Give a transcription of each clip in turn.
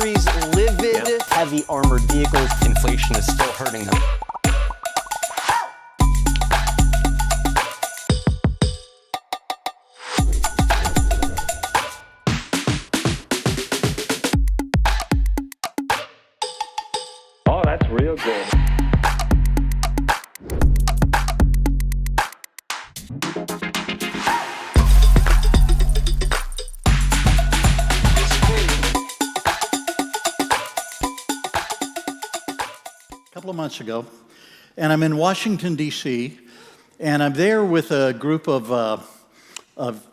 countries livid, heavy armored vehicles. Inflation is still hurting them. Oh, that's real good. A couple of months ago, and I'm in Washington, D.C., and I'm there with a group of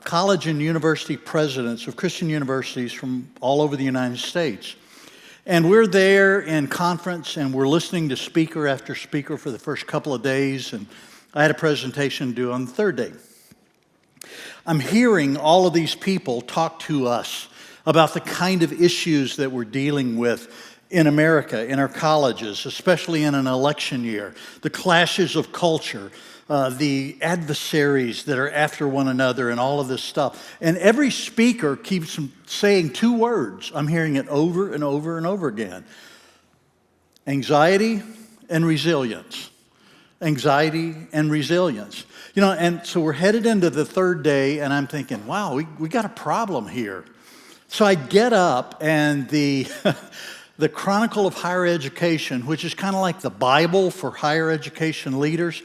college and university presidents of Christian universities from all over the United States. And we're there in conference, and we're listening to speaker after speaker for the first couple of days, and I had a presentation to do on the third day. I'm hearing all of these people talk to us about the kind of issues that we're dealing with in America, in our colleges, especially in an election year, the clashes of culture, the adversaries that are after one another and all of this stuff. And every speaker keeps saying two words. I'm hearing it over and over and over again. Anxiety and resilience. Anxiety and resilience. You know, and so we're headed into the third day, and I'm thinking, wow, we got a problem here. So I get up, and the the Chronicle of Higher Education, which is kind of like the Bible for higher education leaders,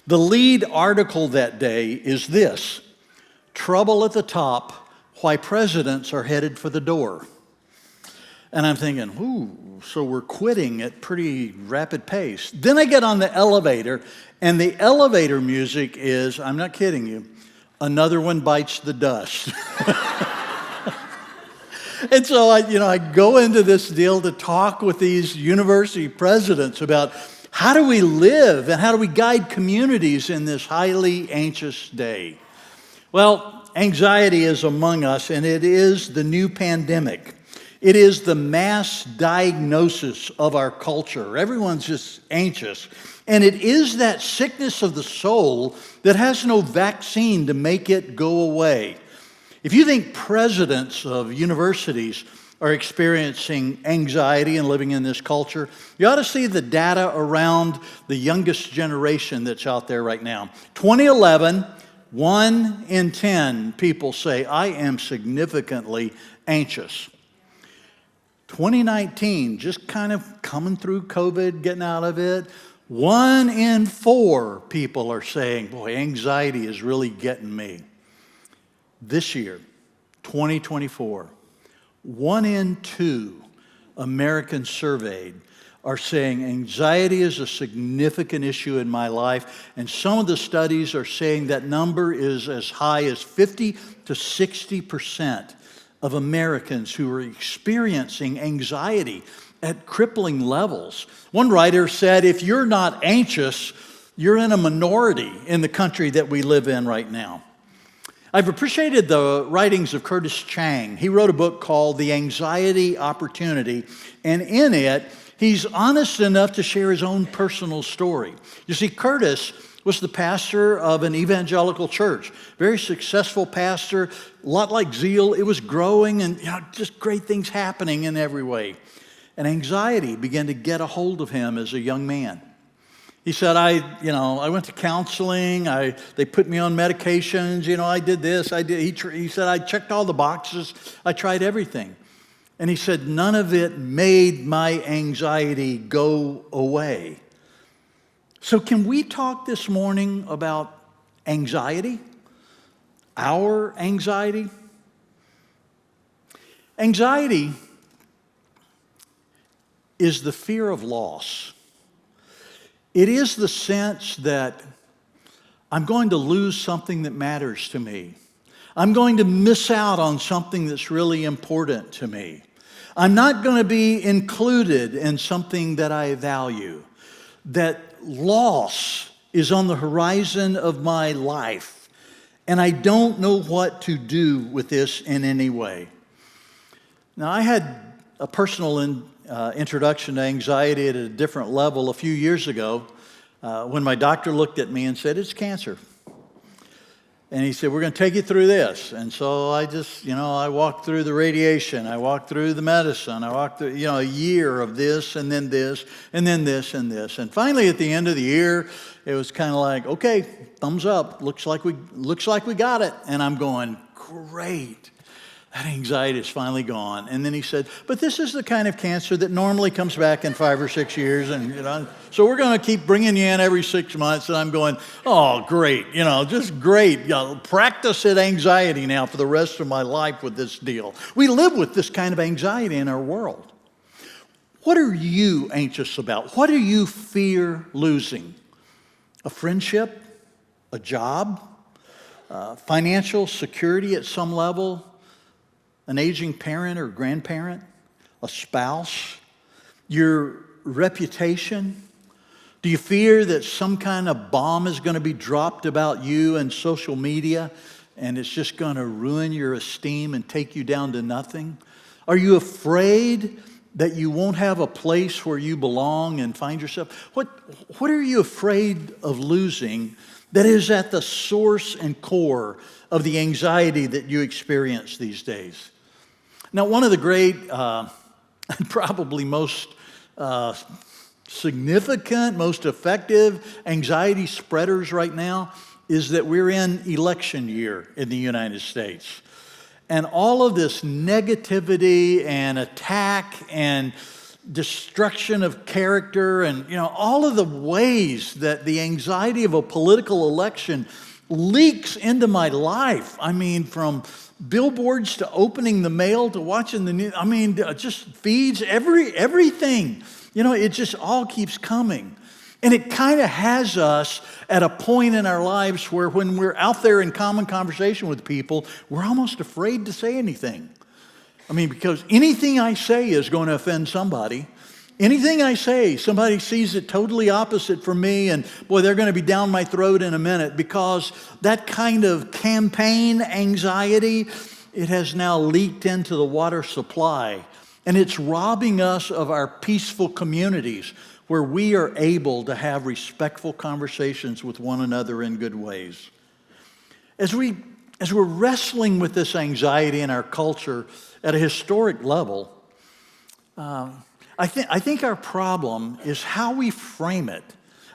the lead article that day is this: trouble at the top, why presidents are headed for the door. And I'm thinking, ooh, so we're quitting at pretty rapid pace. Then I get on the elevator, and the elevator music is, I'm not kidding you, Another One Bites the Dust. And so I go into this deal to talk with these university presidents about how do we live and how do we guide communities in this highly anxious day. Well, anxiety is among us, and it is the new pandemic. It is the mass diagnosis of our culture. Everyone's just anxious. And it is that sickness of the soul that has no vaccine to make it go away. If you think presidents of universities are experiencing anxiety and living in this culture, you ought to see the data around the youngest generation that's out there right now. 2011, 1 in 10 people say, I am significantly anxious. 2019, just kind of coming through COVID, getting out of it, 1 in 4 people are saying, boy, anxiety is really getting me. This year, 2024, 1 in 2 Americans surveyed are saying anxiety is a significant issue in my life, and some of the studies are saying that number is as high as 50 to 60% of Americans who are experiencing anxiety at crippling levels. One writer said, if you're not anxious, you're in a minority in the country that we live in right now. I've appreciated the writings of Curtis Chang. He wrote a book called The Anxiety Opportunity, and in it, he's honest enough to share his own personal story. You see, Curtis was the pastor of an evangelical church, very successful pastor, a lot like Zeal. It was growing and just great things happening in every way. And anxiety began to get a hold of him as a young man. He said, I went to counseling, they put me on medications, I did this, he said, I checked all the boxes, I tried everything. And he said, none of it made my anxiety go away. So can we talk this morning about anxiety? Our anxiety? Anxiety is the fear of loss. It is the sense that I'm going to lose something that matters to me. I'm going to miss out on something that's really important to me. I'm not going to be included in something that I value. That loss is on the horizon of my life, and I don't know what to do with this in any way. Now, I had a personal introduction to anxiety at a different level a few years ago when my doctor looked at me and said, it's cancer. And he said, we're going to take you through this. And so I just, I walked through the radiation. I walked through the medicine. I walked through, a year of this and then this and then this and this. And finally, at the end of the year, it was kind of like, okay, thumbs up. Looks like we got it. And I'm going, great. That anxiety is finally gone. And then he said, but this is the kind of cancer that normally comes back in 5 or 6 years. And, so we're going to keep bringing you in every 6 months. And I'm going, oh, great. Just great. Practice at anxiety now for the rest of my life with this deal. We live with this kind of anxiety in our world. What are you anxious about? What do you fear losing? A friendship? A job? Financial security at some level? An aging parent or grandparent, a spouse, your reputation? Do you fear that some kind of bomb is going to be dropped about you in social media and it's just going to ruin your esteem and take you down to nothing? Are you afraid that you won't have a place where you belong and find yourself? What are you afraid of losing that is at the source and core of the anxiety that you experience these days? Now, one of the great, and probably most significant, most effective anxiety spreaders right now is that we're in election year in the United States. And all of this negativity and attack and destruction of character and, all of the ways that the anxiety of a political election leaks into my life. I mean, from billboards to opening the mail to watching the news. I mean, just feeds, everything. It just all keeps coming. And it kind of has us at a point in our lives where when we're out there in common conversation with people, we're almost afraid to say anything. I mean, because anything I say is going to offend somebody. Anything I say, somebody sees it totally opposite from me, and boy, they're going to be down my throat in a minute, because that kind of campaign anxiety, it has now leaked into the water supply, and it's robbing us of our peaceful communities where we are able to have respectful conversations with one another in good ways. As we're wrestling with this anxiety in our culture at a historic level, I think our problem is how we frame it.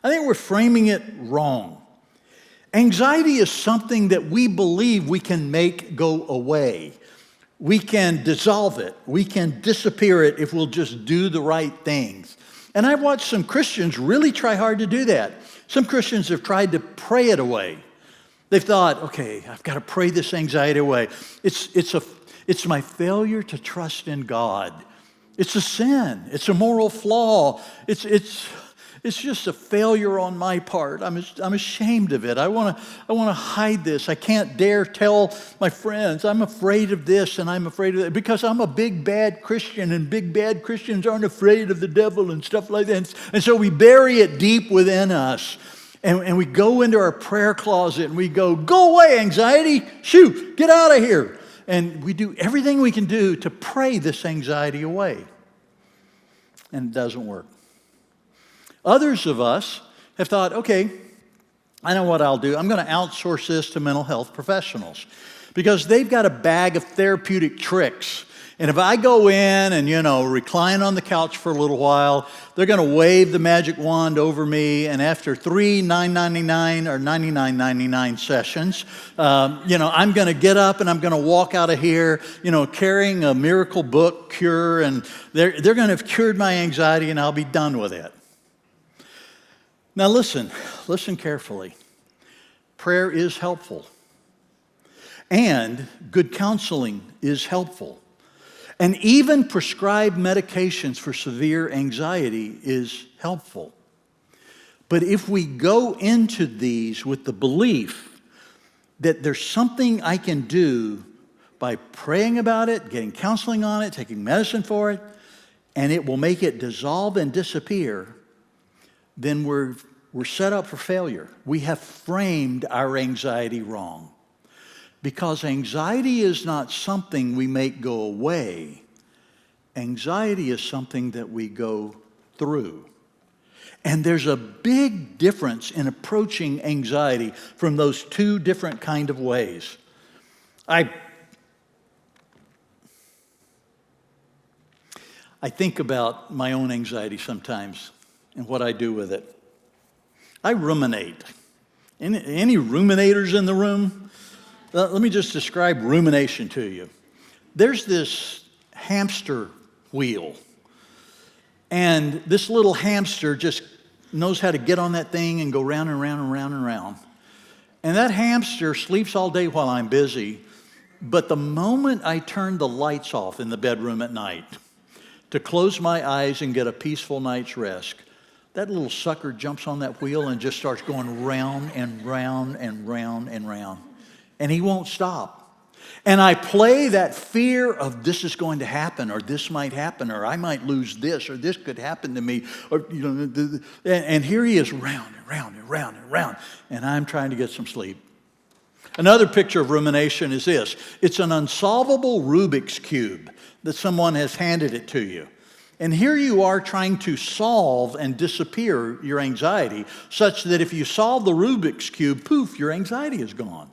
I think we're framing it wrong. Anxiety is something that we believe we can make go away. We can dissolve it. We can disappear it if we'll just do the right things. And I've watched some Christians really try hard to do that. Some Christians have tried to pray it away. They've thought, okay, I've got to pray this anxiety away. It's my failure to trust in God. It's a sin. It's a moral flaw. It's just a failure on my part. I'm ashamed of it. I want to hide this. I can't dare tell my friends. I'm afraid of this and I'm afraid of that because I'm a big bad Christian, and big bad Christians aren't afraid of the devil and stuff like that. And so we bury it deep within us. And we go into our prayer closet and we go away, anxiety, shoo, get out of here. And we do everything we can do to pray this anxiety away. And it doesn't work. Others of us have thought, okay, I know what I'll do. I'm going to outsource this to mental health professionals because they've got a bag of therapeutic tricks. And if I go in and, recline on the couch for a little while, they're going to wave the magic wand over me. And after 3 $9.99 or $99.99 sessions, I'm going to get up and I'm going to walk out of here, carrying a miracle book cure. And they're going to have cured my anxiety and I'll be done with it. Now listen carefully. Prayer is helpful. And good counseling is helpful. And even prescribed medications for severe anxiety is helpful. But if we go into these with the belief that there's something I can do by praying about it, getting counseling on it, taking medicine for it, and it will make it dissolve and disappear, then we're set up for failure. We have framed our anxiety wrong. Because anxiety is not something we make go away. Anxiety is something that we go through. And there's a big difference in approaching anxiety from those two different kind of ways. I think about my own anxiety sometimes and what I do with it. I ruminate. Any ruminators in the room? Let me just describe rumination to you. There's this hamster wheel, and this little hamster just knows how to get on that thing and go round and round and round and round. And that hamster sleeps all day while I'm busy, but the moment I turn the lights off in the bedroom at night to close my eyes and get a peaceful night's rest, that little sucker jumps on that wheel and just starts going round and round and round and round. And he won't stop. And I play that fear of this is going to happen, or this might happen, or I might lose this, or this could happen to me, or and here he is round and round and round and round, and I'm trying to get some sleep. Another picture of rumination is this. It's an unsolvable Rubik's Cube that someone has handed it to you. And here you are trying to solve and disappear your anxiety, such that if you solve the Rubik's Cube, poof, your anxiety is gone.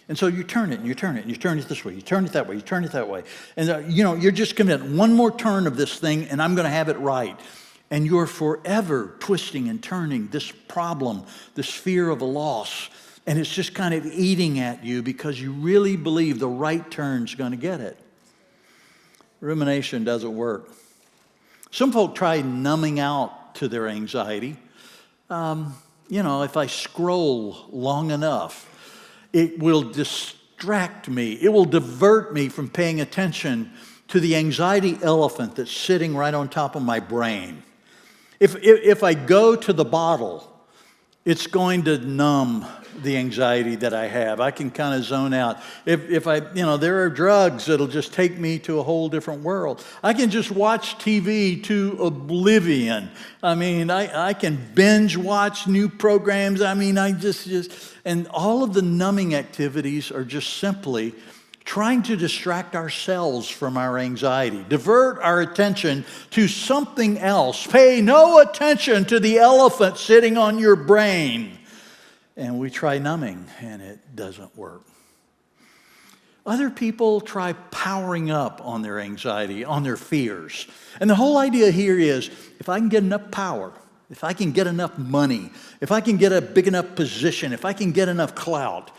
And so you turn it, and you turn it, and you turn it this way, you turn it that way, you turn it that way. And you're just committing one more turn of this thing, and I'm going to have it right. And you're forever twisting and turning this problem, this fear of a loss, and it's just kind of eating at you because you really believe the right turn's going to get it. Rumination doesn't work. Some folk try numbing out to their anxiety. If I scroll long enough, it will distract me. It will divert me from paying attention to the anxiety elephant that's sitting right on top of my brain. If I go to the bottle, it's going to numb the anxiety that I have. I can kind of zone out. If there are drugs that'll just take me to a whole different world. I can just watch TV to oblivion. I can binge watch new programs. And all of the numbing activities are just simply trying to distract ourselves from our anxiety, divert our attention to something else. Pay no attention to the elephant sitting on your brain. And we try numbing, and it doesn't work. Other people try powering up on their anxiety, on their fears. And the whole idea here is, if I can get enough power, if I can get enough money, if I can get a big enough position, if I can get enough clout,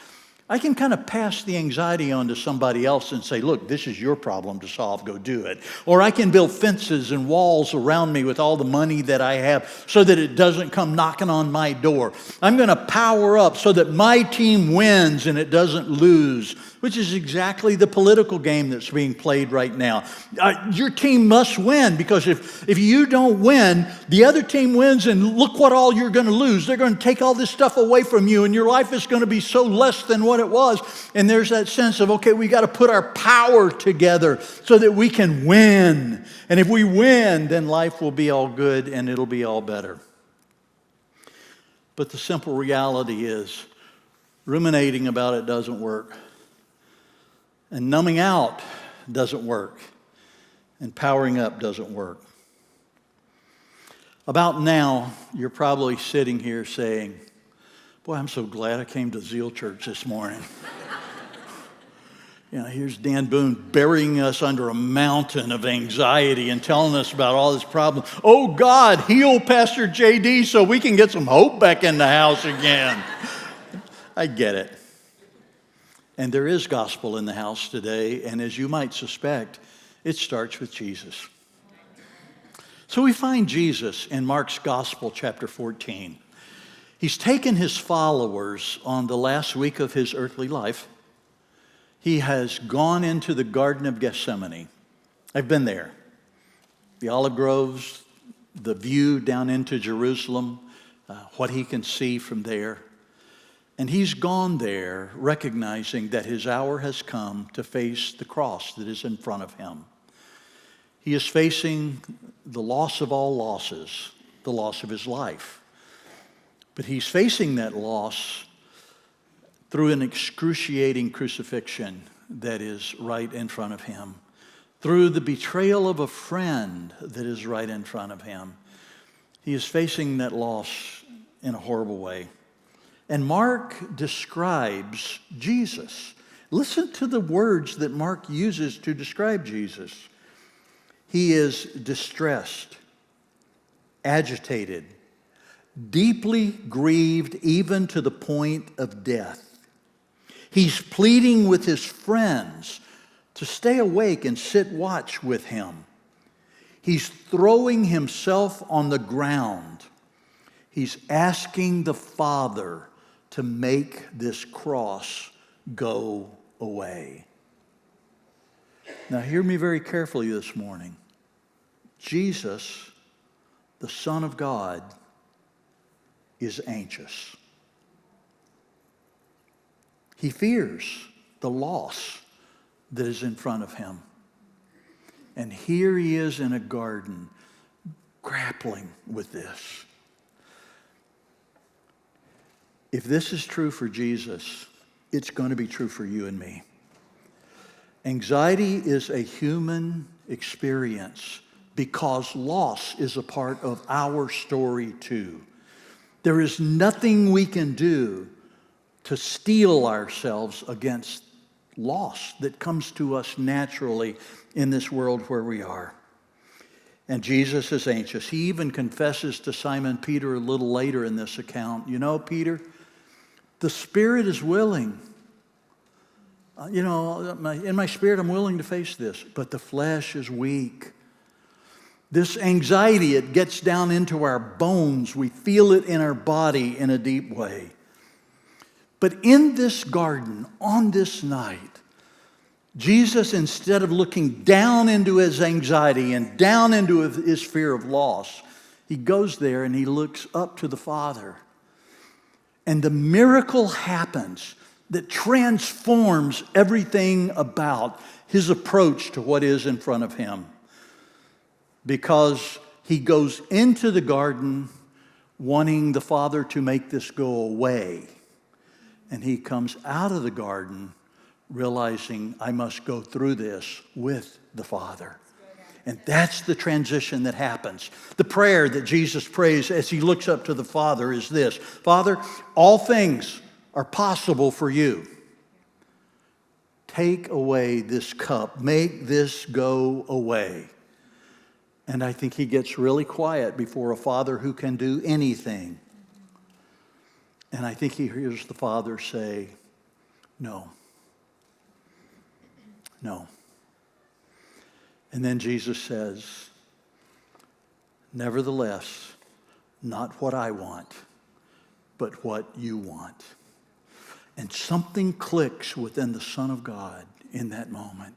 I can kind of pass the anxiety on to somebody else and say, look, this is your problem to solve, go do it. Or I can build fences and walls around me with all the money that I have so that it doesn't come knocking on my door. I'm going to power up so that my team wins and it doesn't lose, which is exactly the political game that's being played right now. Your team must win, because if you don't win, the other team wins, and look what all you're going to lose. They're going to take all this stuff away from you, and your life is going to be so less than what it was. And there's that sense of, okay, we got to put our power together so that we can win. And if we win, then life will be all good and it'll be all better. But the simple reality is, ruminating about it doesn't work. And numbing out doesn't work. And powering up doesn't work. About now, you're probably sitting here saying, boy, I'm so glad I came to Zeal Church this morning. Here's Dan Boone burying us under a mountain of anxiety and telling us about all this problem. Oh, God, heal Pastor J.D. so we can get some hope back in the house again. I get it. And there is gospel in the house today, and as you might suspect, it starts with Jesus. So we find Jesus in Mark's Gospel, chapter 14. He's taken his followers on the last week of his earthly life. He has gone into the Garden of Gethsemane. I've been there. The olive groves, the view down into Jerusalem, what he can see from there. And he's gone there recognizing that his hour has come to face the cross that is in front of him. He is facing the loss of all losses, the loss of his life. But he's facing that loss through an excruciating crucifixion that is right in front of him, through the betrayal of a friend that is right in front of him. He is facing that loss in a horrible way. And Mark describes Jesus. Listen to the words that Mark uses to describe Jesus. He is distressed, agitated, deeply grieved, even to the point of death. He's pleading with his friends to stay awake and sit watch with him. He's throwing himself on the ground. He's asking the Father to make this cross go away. Now, hear me very carefully this morning. Jesus, the Son of God, is anxious. He fears the loss that is in front of him. And here he is in a garden grappling with this. If this is true for Jesus, it's going to be true for you and me. Anxiety is a human experience because loss is a part of our story too. There is nothing we can do to steel ourselves against loss that comes to us naturally in this world where we are. And Jesus is anxious. He even confesses to Simon Peter a little later in this account, you know, Peter, the spirit is willing. In my spirit, I'm willing to face this, but the flesh is weak. This anxiety, it gets down into our bones. We feel it in our body in a deep way. But in this garden, on this night, Jesus, instead of looking down into his anxiety and down into his fear of loss, he goes there and he looks up to the Father. And the miracle happens that transforms everything about his approach to what is in front of him. Because he goes into the garden wanting the Father to make this go away. And he comes out of the garden realizing, I must go through this with the Father. And that's the transition that happens. The prayer that Jesus prays as he looks up to the Father is this: Father, all things are possible for you. Take away this cup. Make this go away. And I think he gets really quiet before a Father who can do anything. And I think he hears the Father say, no. No. And then Jesus says, nevertheless, not what I want, but what you want. And something clicks within the Son of God in that moment.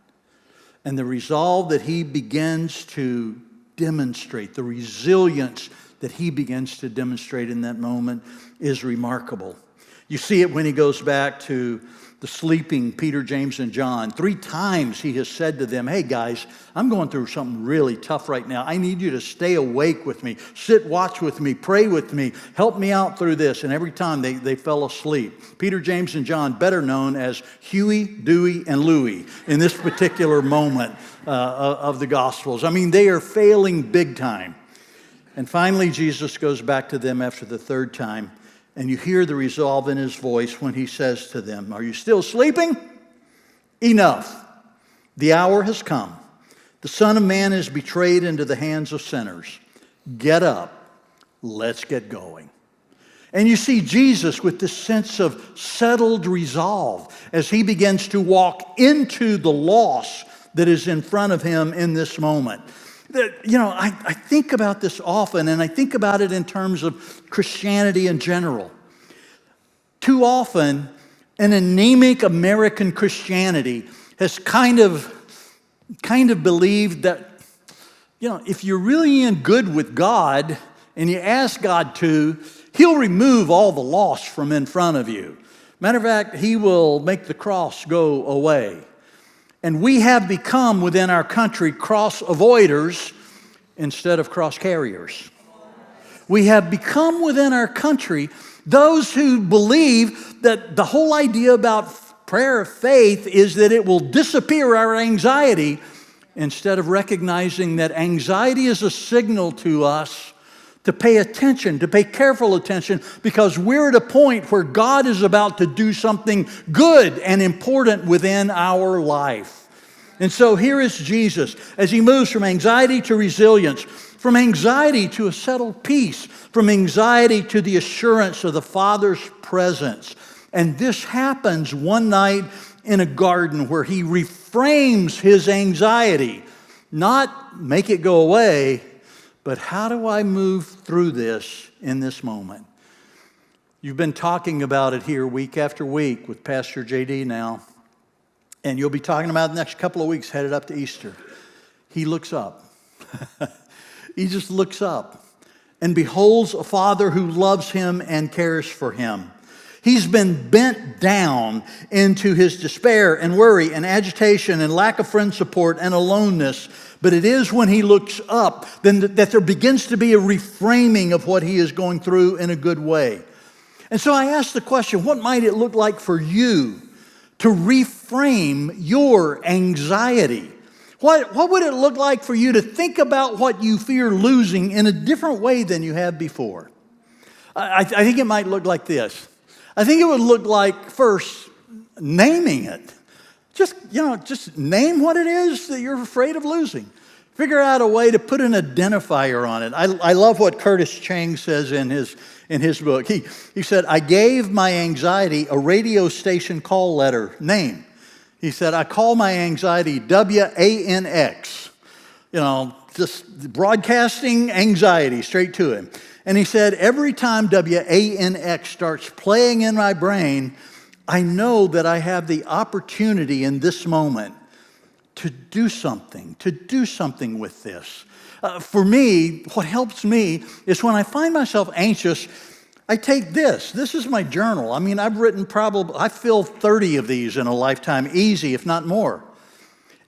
And the resolve that he begins to demonstrate, the resilience that he begins to demonstrate in that moment is remarkable. You see it when he goes back to the sleeping Peter, James, and John. 3 times he has said to them, hey guys, I'm going through something really tough right now. I need you to stay awake with me, sit, watch with me, pray with me, help me out through this. And every time they fell asleep. Peter, James, and John, better known as Huey, Dewey, and Louie in this particular moment of the Gospels. I mean, they are failing big time. And finally, Jesus goes back to them after the 3rd time. And you hear the resolve in his voice when he says to them, are you still sleeping? Enough. The hour has come. The Son of Man is betrayed into the hands of sinners. Get up. Let's get going. And you see Jesus with this sense of settled resolve as he begins to walk into the loss that is in front of him in this moment. I think about this often, and I think about it in terms of Christianity in general. Too often, an anemic American Christianity has kind of believed that, if you're really in good with God and you ask God to, he'll remove all the loss from in front of you. Matter of fact, he will make the cross go away. And we have become, within our country, cross avoiders instead of cross carriers. We have become, within our country, those who believe that the whole idea about prayer of faith is that it will disappear our anxiety, instead of recognizing that anxiety is a signal to us to pay attention, to pay careful attention, because we're at a point where God is about to do something good and important within our life. And so here is Jesus as he moves from anxiety to resilience, from anxiety to a settled peace, from anxiety to the assurance of the Father's presence. And this happens one night in a garden where he reframes his anxiety. Not make it go away, but how do I move through this in this moment? You've been talking about it here week after week with Pastor JD now, and you'll be talking about it the next couple of weeks headed up to Easter. He looks up. He just looks up and beholds a Father who loves him and cares for him. He's been bent down into his despair and worry and agitation and lack of friend support and aloneness. But it is when he looks up then that there begins to be a reframing of what he is going through in a good way. And so I ask the question, what might it look like for you to reframe your anxiety? What would it look like for you to think about what you fear losing in a different way than you have before? I think it might look like this. I think it would look like, first, naming it. Just name what it is that you're afraid of losing. Figure out a way to put an identifier on it. I love what Curtis Chang says in his book. He said, I gave my anxiety a radio station call letter name. He said, I call my anxiety WANX. Just broadcasting anxiety straight to him. And he said, every time WANX starts playing in my brain, I know that I have the opportunity in this moment to do something with this. For me, what helps me is when I find myself anxious, I take this. This is my journal. I mean, I fill 30 of these in a lifetime, easy, if not more.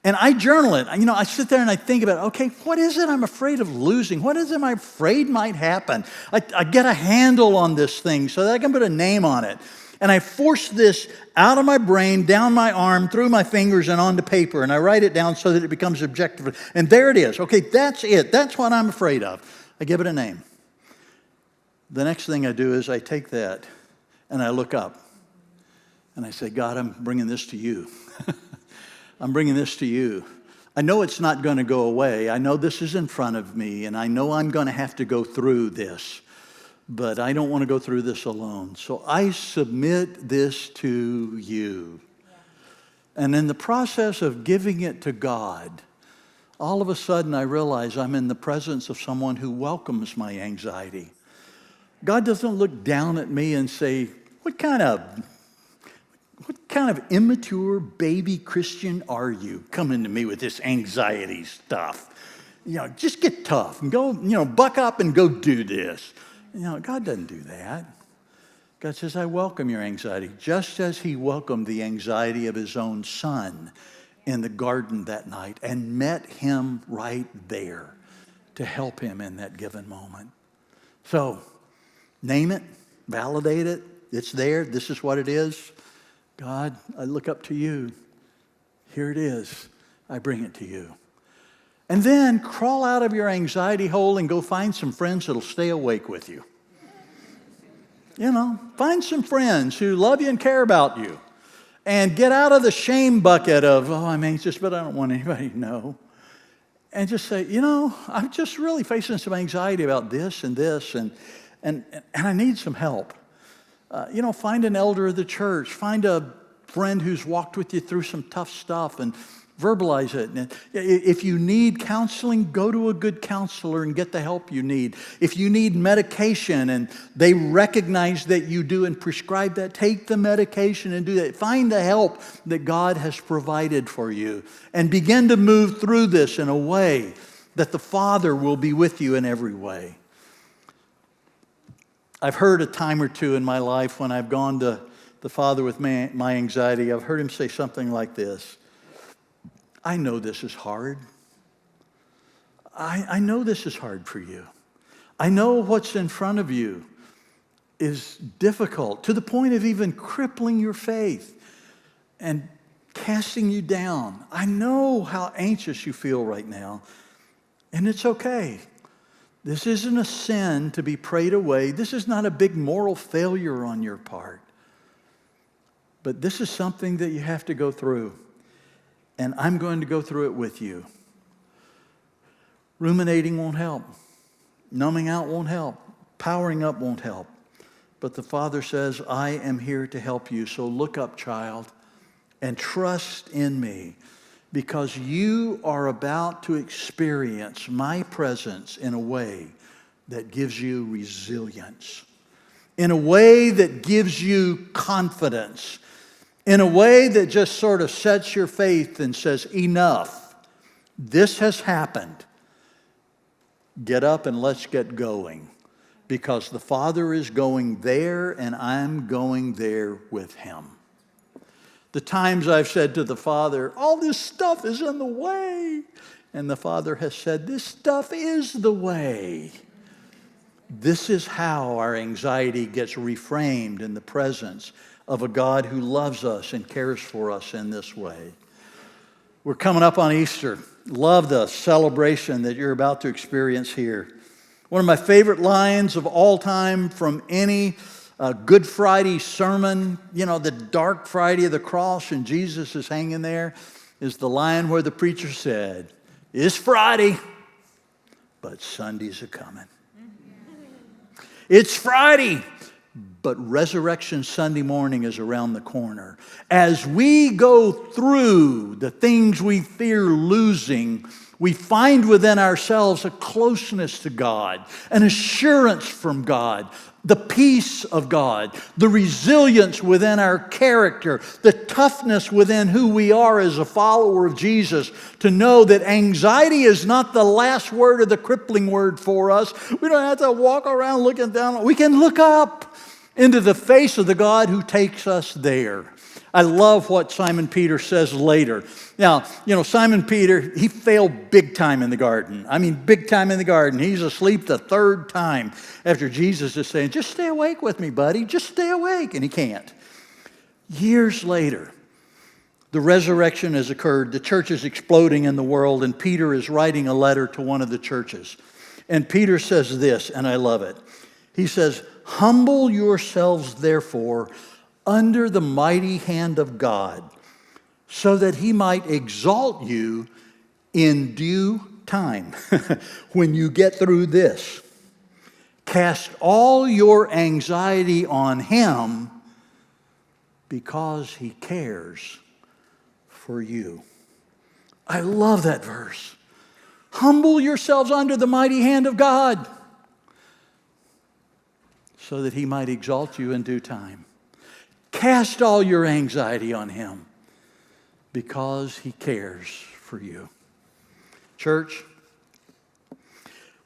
And I journal it. I sit there and I think about, okay, what is it I'm afraid of losing? What is it I'm afraid might happen? I get a handle on this thing so that I can put a name on it. And I force this out of my brain, down my arm, through my fingers, and onto paper. And I write it down so that it becomes objective. And there it is. Okay, that's it. That's what I'm afraid of. I give it a name. The next thing I do is I take that and I look up. And I say, God, I'm bringing this to you. I'm bringing this to you. I know it's not going to go away. I know this is in front of me, and I know I'm going to have to go through this. But I don't want to go through this alone. So I submit this to you. And in the process of giving it to God, all of a sudden I realize I'm in the presence of someone who welcomes my anxiety. God doesn't look down at me and say, what kind of immature baby Christian are you coming to me with this anxiety stuff? Just get tough and go, buck up and go do this. God doesn't do that. God says, I welcome your anxiety, just as he welcomed the anxiety of his own son in the garden that night and met him right there to help him in that given moment. So, name it, validate it. It's there. This is what it is. God, I look up to you. Here it is. I bring it to you. And then crawl out of your anxiety hole and go find some friends that'll stay awake with you. Find some friends who love you and care about you. And get out of the shame bucket of, I'm anxious, but I don't want anybody to know. And just say, I'm just really facing some anxiety about this, and I need some help. Find an elder of the church. Find a friend who's walked with you through some tough stuff and verbalize it. And if you need counseling, go to a good counselor and get the help you need. If you need medication and they recognize that you do and prescribe that, take the medication and do that. Find the help that God has provided for you and begin to move through this in a way that the Father will be with you in every way. I've heard a time or two in my life when I've gone to the Father with my anxiety, I've heard him say something like this. I know this is hard. I know this is hard for you. I know what's in front of you is difficult to the point of even crippling your faith and casting you down. I know how anxious you feel right now, and it's okay. This isn't a sin to be prayed away. This is not a big moral failure on your part. But this is something that you have to go through. And I'm going to go through it with you. Ruminating won't help. Numbing out won't help. Powering up won't help. But the Father says, I am here to help you. So look up, child, and trust in me, because you are about to experience my presence in a way that gives you resilience, in a way that gives you confidence, in a way that just sort of sets your faith and says, enough. This has happened. Get up and let's get going, because the Father is going there and I'm going there with him. The times I've said to the Father, all this stuff is in the way. And the Father has said, this stuff is the way. This is how our anxiety gets reframed in the presence of a God who loves us and cares for us in this way. We're coming up on Easter. Love the celebration that you're about to experience here. One of my favorite lines of all time from any Good Friday sermon, you know, the dark Friday of the cross and Jesus is hanging there, is the line where the preacher said, it's Friday, but Sunday's a-coming. It's Friday, but Resurrection Sunday morning is around the corner. As we go through the things we fear losing, we find within ourselves a closeness to God, an assurance from God, the peace of God, the resilience within our character, the toughness within who we are as a follower of Jesus, to know that anxiety is not the last word or the crippling word for us. We don't have to walk around looking down. We can look up into the face of the God who takes us there. I love what Simon Peter says later. Now, you know, Simon Peter, he failed big time in the garden. I mean, big time in the garden. He's asleep the third time after Jesus is saying, just stay awake with me, buddy. Just stay awake. And he can't. Years later, the resurrection has occurred. The church is exploding in the world, and Peter is writing a letter to one of the churches. And Peter says this, and I love it. He says, humble yourselves, therefore, under the mighty hand of God, so that he might exalt you in due time. When you get through this, cast all your anxiety on him, because he cares for you. I love that verse. Humble yourselves under the mighty hand of God, so that he might exalt you in due time. Cast all your anxiety on him, because he cares for you. Church,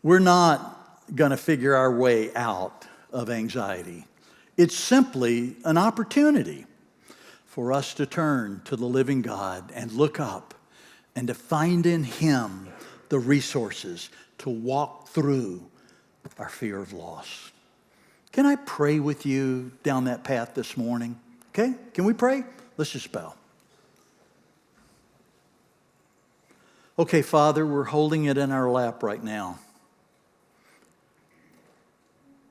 we're not going to figure our way out of anxiety. It's simply an opportunity for us to turn to the living God and look up and to find in him the resources to walk through our fear of loss. Can I pray with you down that path this morning? Okay? Can we pray? Let's just bow. Okay, Father, we're holding it in our lap right now.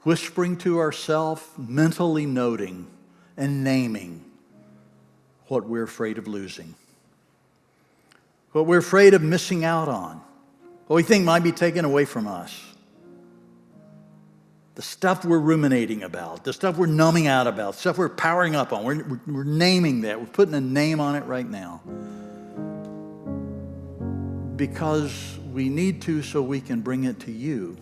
Whispering to ourselves, mentally noting and naming what we're afraid of losing. What we're afraid of missing out on. What we think might be taken away from us. The stuff we're ruminating about, the stuff we're numbing out about, the stuff we're powering up on. We're naming that. We're putting a name on it right now. Because we need to, so we can bring it to you.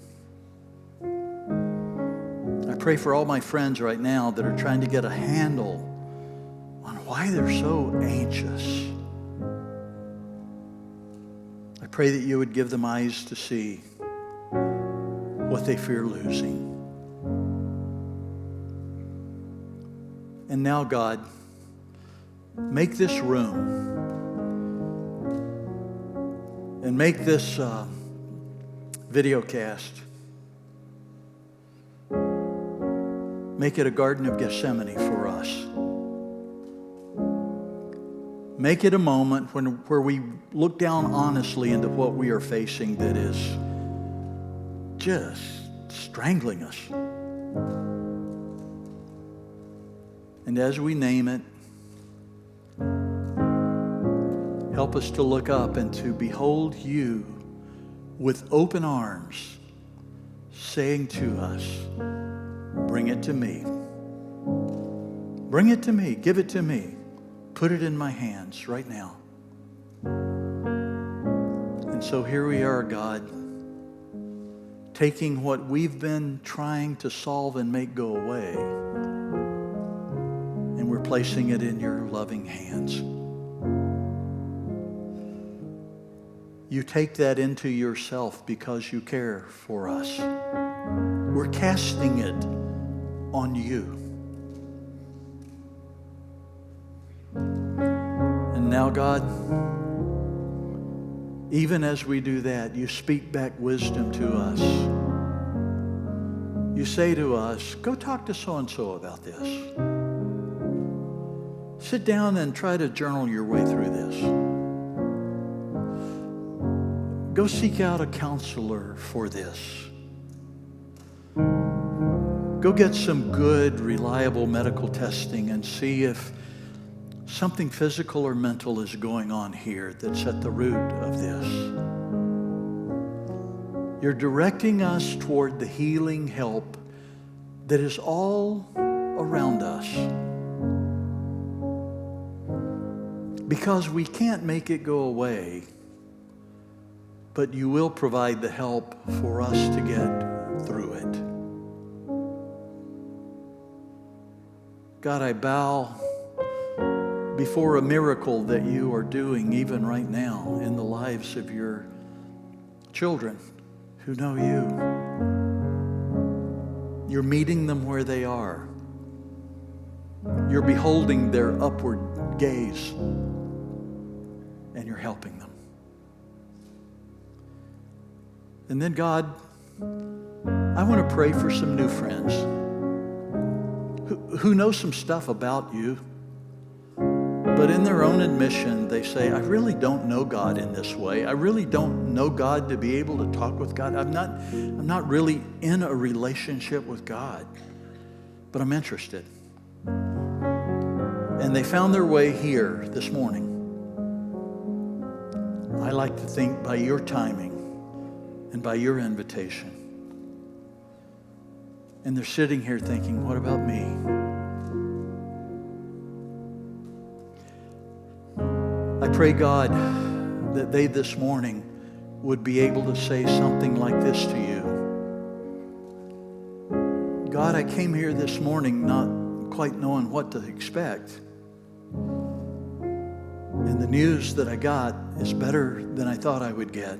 I pray for all my friends right now that are trying to get a handle on why they're so anxious. I pray that you would give them eyes to see what they fear losing. And now, God, make this room and make this video cast, make it a Garden of Gethsemane for us. Make it a moment where we look down honestly into what we are facing that is just strangling us. And as we name it, help us to look up and to behold you with open arms, saying to us, bring it to me. Bring it to me. Give it to me. Put it in my hands right now. And so here we are, God, taking what we've been trying to solve and make go away, and we're placing it in your loving hands. You take that into yourself because you care for us. We're casting it on you. And now, God, even as we do that, you speak back wisdom to us. You say to us, go talk to so-and-so about this. Sit down and try to journal your way through this. Go seek out a counselor for this. Go get some good, reliable medical testing and see if something physical or mental is going on here that's at the root of this. You're directing us toward the healing help that is all around us. Because we can't make it go away, but you will provide the help for us to get through it. God, I bow before a miracle that you are doing even right now in the lives of your children who know you. You're meeting them where they are. You're beholding their upward gaze, and you're helping them. And then, God, I want to pray for some new friends who know some stuff about you, but in their own admission, they say, I really don't know God in this way. I really don't know God to be able to talk with God. I'm not really in a relationship with God, but I'm interested. And they found their way here this morning. I like to think by your timing and by your invitation. And they're sitting here thinking, what about me? I pray, God, that they this morning would be able to say something like this to you. God, I came here this morning not quite knowing what to expect. And the news that I got is better than I thought I would get.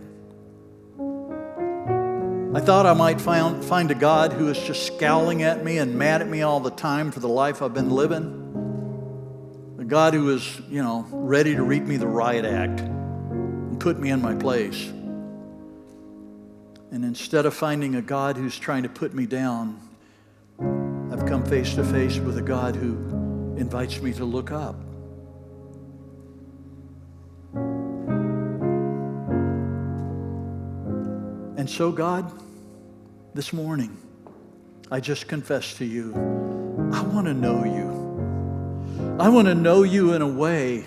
I thought I might find a God who is just scowling at me and mad at me all the time for the life I've been living. A God who is, ready to read me the riot act and put me in my place. And instead of finding a God who's trying to put me down, I've come face to face with a God who invites me to look up. And so, God, this morning, I just confess to you, I want to know you. I want to know you in a way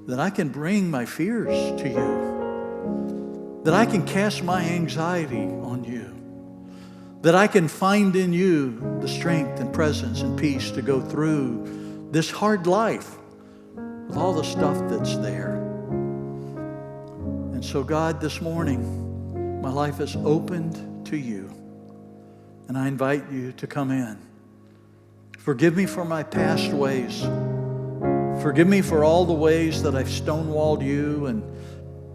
that I can bring my fears to you, that I can cast my anxiety on you, that I can find in you the strength and presence and peace to go through this hard life with all the stuff that's there. And so, God, this morning, my life is opened to you, and I invite you to come in. Forgive me for my past ways. Forgive me for all the ways that I've stonewalled you and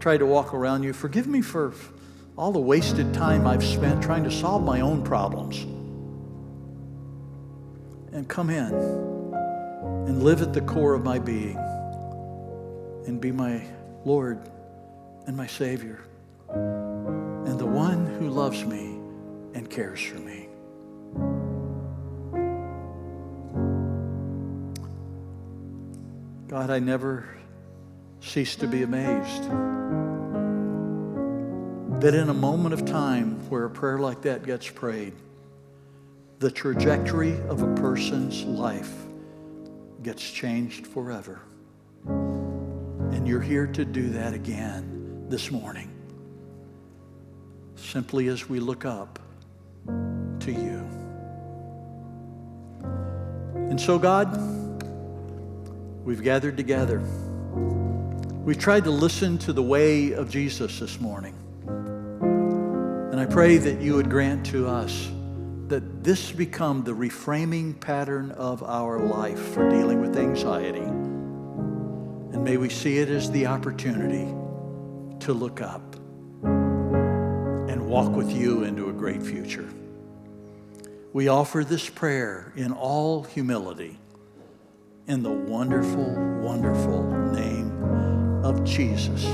tried to walk around you. Forgive me for all the wasted time I've spent trying to solve my own problems. And come in and live at the core of my being and be my Lord and my Savior and the one who loves me and cares for me. God, I never cease to be amazed that in a moment of time where a prayer like that gets prayed, the trajectory of a person's life gets changed forever. And you're here to do that again this morning, simply as we look up to you. And so, God, we've gathered together. We've tried to listen to the way of Jesus this morning. And I pray that you would grant to us that this become the reframing pattern of our life for dealing with anxiety. And may we see it as the opportunity to look up and walk with you into a great future. We offer this prayer in all humility in the wonderful, wonderful name of Jesus.